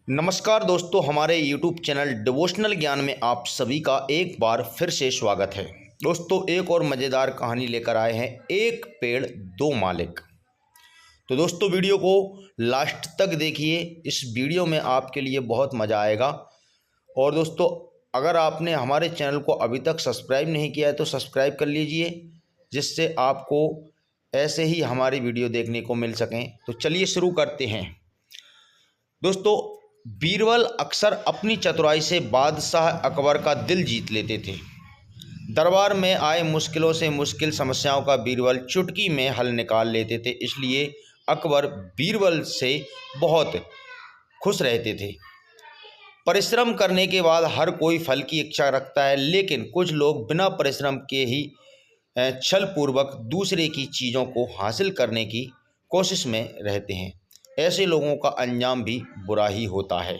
नमस्कार दोस्तों, हमारे YouTube चैनल डिवोशनल ज्ञान में आप सभी का एक बार फिर से स्वागत है। दोस्तों, एक और मज़ेदार कहानी लेकर आए हैं, एक पेड़ दो मालिक। तो दोस्तों, वीडियो को लास्ट तक देखिए। इस वीडियो में आपके लिए बहुत मज़ा आएगा। और दोस्तों, अगर आपने हमारे चैनल को अभी तक सब्सक्राइब नहीं किया है तो सब्सक्राइब कर लीजिए, जिससे आपको ऐसे ही हमारी वीडियो देखने को मिल सकें। तो चलिए शुरू करते हैं। दोस्तों, बीरबल अक्सर अपनी चतुराई से बादशाह अकबर का दिल जीत लेते थे। दरबार में आए मुश्किलों से मुश्किल समस्याओं का बीरबल चुटकी में हल निकाल लेते थे। इसलिए अकबर बीरबल से बहुत खुश रहते थे। परिश्रम करने के बाद हर कोई फल की इच्छा रखता है, लेकिन कुछ लोग बिना परिश्रम के ही छल पूर्वक दूसरे की चीज़ों को हासिल करने की कोशिश में रहते हैं। ऐसे लोगों का अंजाम भी बुरा ही होता है।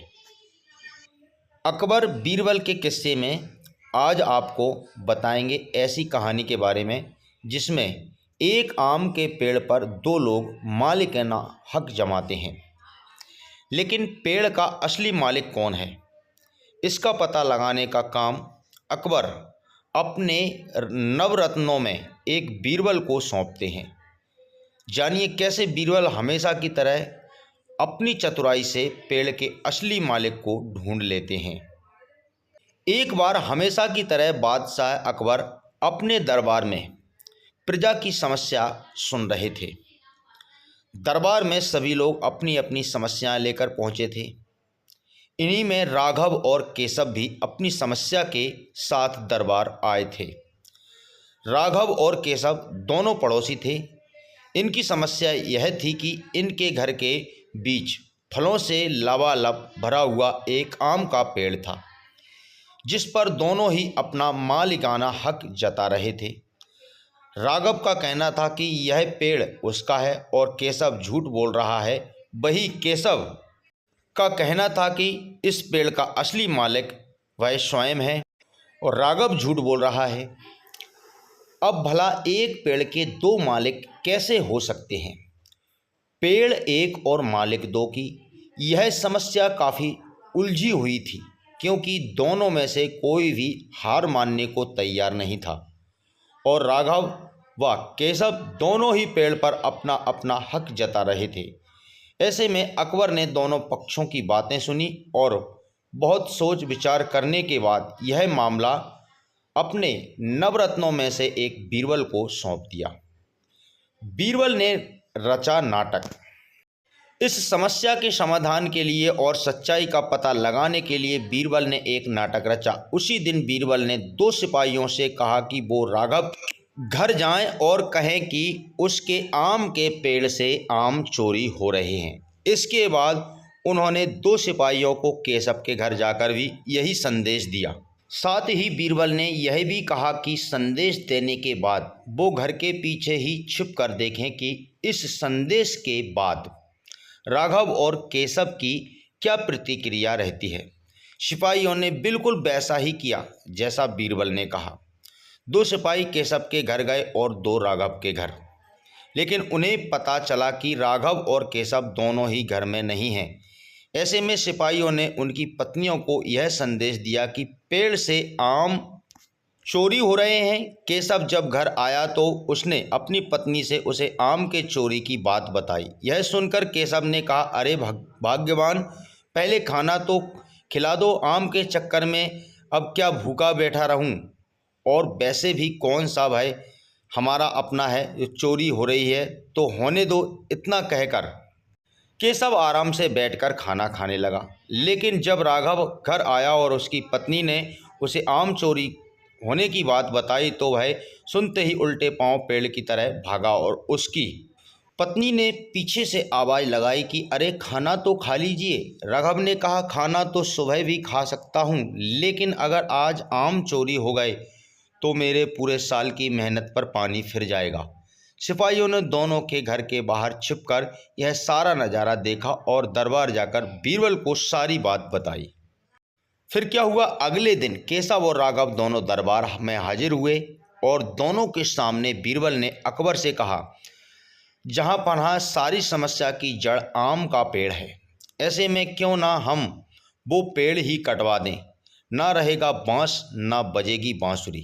अकबर बीरबल के किस्से में आज आपको बताएंगे ऐसी कहानी के बारे में जिसमें एक आम के पेड़ पर दो लोग मालिकाना हक जमाते हैं। लेकिन पेड़ का असली मालिक कौन है, इसका पता लगाने का काम अकबर अपने नवरत्नों में एक बीरबल को सौंपते हैं। जानिए कैसे बीरबल हमेशा की तरह अपनी चतुराई से पेड़ के असली मालिक को ढूंढ लेते हैं। एक बार हमेशा की तरह बादशाह अकबर अपने दरबार में प्रजा की समस्या सुन रहे थे। दरबार में सभी लोग अपनी अपनी समस्याएं लेकर पहुंचे थे। इन्हीं में राघव और केशव भी अपनी समस्या के साथ दरबार आए थे। राघव और केशव दोनों पड़ोसी थे। इनकी समस्या यह थी कि इनके घर के बीच फलों से लबालब भरा हुआ एक आम का पेड़ था, जिस पर दोनों ही अपना मालिकाना हक जता रहे थे। राघव का कहना था कि यह पेड़ उसका है और केशव झूठ बोल रहा है। वही केशव का कहना था कि इस पेड़ का असली मालिक वह स्वयं है और राघव झूठ बोल रहा है। अब भला एक पेड़ के दो मालिक कैसे हो सकते हैं? पेड़ एक और मालिक दो की यह समस्या काफ़ी उलझी हुई थी, क्योंकि दोनों में से कोई भी हार मानने को तैयार नहीं था और राघव व केशव दोनों ही पेड़ पर अपना अपना हक जता रहे थे। ऐसे में अकबर ने दोनों पक्षों की बातें सुनी और बहुत सोच विचार करने के बाद यह मामला अपने नवरत्नों में से एक बीरबल को सौंप दिया। बीरबल ने रचा नाटक। इस समस्या के समाधान के लिए और सच्चाई का पता लगाने के लिए बीरबल ने एक नाटक रचा। उसी दिन बीरबल ने दो सिपाहियों से कहा कि वो राघव घर जाएं और कहें कि उसके आम के पेड़ से आम चोरी हो रहे हैं। इसके बाद उन्होंने दो सिपाहियों को केशव के घर जाकर भी यही संदेश दिया। साथ ही बीरबल ने यह भी कहा कि संदेश देने के बाद वो घर के पीछे ही छिप कर देखें कि इस संदेश के बाद राघव और केशव की क्या प्रतिक्रिया रहती है। सिपाहियों ने बिल्कुल वैसा ही किया जैसा बीरबल ने कहा। दो सिपाही केशव के घर गए और दो राघव के घर, लेकिन उन्हें पता चला कि राघव और केशव दोनों ही घर में नहीं हैं। ऐसे में सिपाहियों ने उनकी पत्नियों को यह संदेश दिया कि पेड़ से आम चोरी हो रहे हैं। केशव जब घर आया तो उसने अपनी पत्नी से उसे आम के चोरी की बात बताई। यह सुनकर केशव ने कहा, अरे भाग्यवान, पहले खाना तो खिला दो, आम के चक्कर में अब क्या भूखा बैठा रहूं? और वैसे भी कौन सा भाई हमारा अपना है जो चोरी हो रही है, तो होने दो। इतना कहकर केशव आराम से बैठकर खाना खाने लगा। लेकिन जब राघव घर आया और उसकी पत्नी ने उसे आम चोरी होने की बात बताई तो वह सुनते ही उल्टे पांव पेड़ की तरह भागा और उसकी पत्नी ने पीछे से आवाज़ लगाई कि अरे खाना तो खा लीजिए। राघव ने कहा, खाना तो सुबह भी खा सकता हूँ, लेकिन अगर आज आम चोरी हो गए तो मेरे पूरे साल की मेहनत पर पानी फिर जाएगा। सिपाहियों ने दोनों के घर के बाहर छिपकर यह सारा नज़ारा देखा और दरबार जाकर बीरबल को सारी बात बताई। फिर क्या हुआ? अगले दिन केशव और राघव दोनों दरबार में हाजिर हुए और दोनों के सामने बीरबल ने अकबर से कहा, जहाँ पनाह सारी समस्या की जड़ आम का पेड़ है, ऐसे में क्यों ना हम वो पेड़ ही कटवा दें, ना रहेगा बांस ना बजेगी बांसुरी।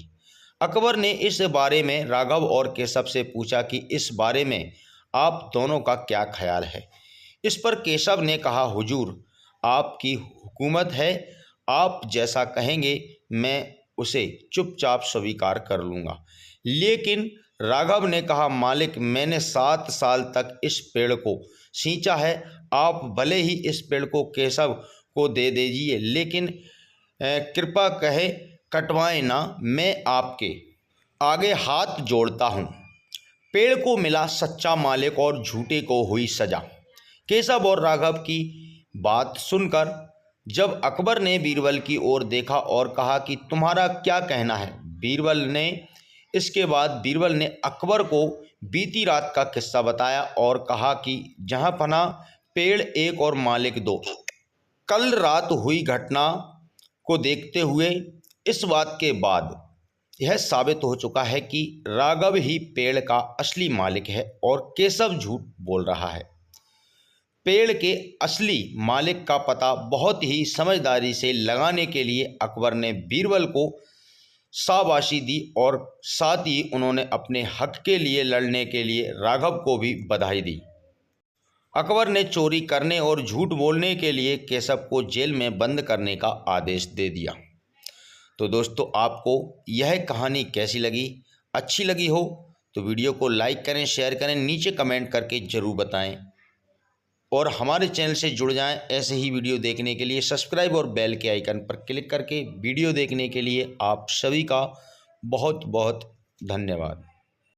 अकबर ने इस बारे में राघव और केशव से पूछा कि इस बारे में आप दोनों का क्या ख्याल है। इस पर केशव ने कहा, हुजूर आपकी हुकूमत है, आप जैसा कहेंगे मैं उसे चुपचाप स्वीकार कर लूँगा। लेकिन राघव ने कहा, मालिक मैंने 7 साल तक इस पेड़ को सींचा है, आप भले ही इस पेड़ को केशव को दे दीजिए, लेकिन कृपा कहे कटवाएं ना, मैं आपके आगे हाथ जोड़ता हूँ। पेड़ को मिला सच्चा मालिक और झूठे को हुई सजा। केशव और राघव की बात सुनकर जब अकबर ने बीरबल की ओर देखा और कहा कि तुम्हारा क्या कहना है। इसके बाद बीरबल ने अकबर को बीती रात का किस्सा बताया और कहा कि जहाँ पना पेड़ एक और मालिक दो। कल रात हुई घटना को देखते हुए इस बात के बाद यह साबित हो चुका है कि राघव ही पेड़ का असली मालिक है और केशव झूठ बोल रहा है। पेड़ के असली मालिक का पता बहुत ही समझदारी से लगाने के लिए अकबर ने बीरबल को शाबाशी दी और साथ ही उन्होंने अपने हक के लिए लड़ने के लिए राघव को भी बधाई दी। अकबर ने चोरी करने और झूठ बोलने के लिए केशव को जेल में बंद करने का आदेश दे दिया। तो दोस्तों आपको यह कहानी कैसी लगी? अच्छी लगी हो तो वीडियो को लाइक करें, शेयर करें, नीचे कमेंट करके ज़रूर बताएं और हमारे चैनल से जुड़ जाएं। ऐसे ही वीडियो देखने के लिए सब्सक्राइब और बेल के आइकन पर क्लिक करके वीडियो देखने के लिए आप सभी का बहुत बहुत धन्यवाद।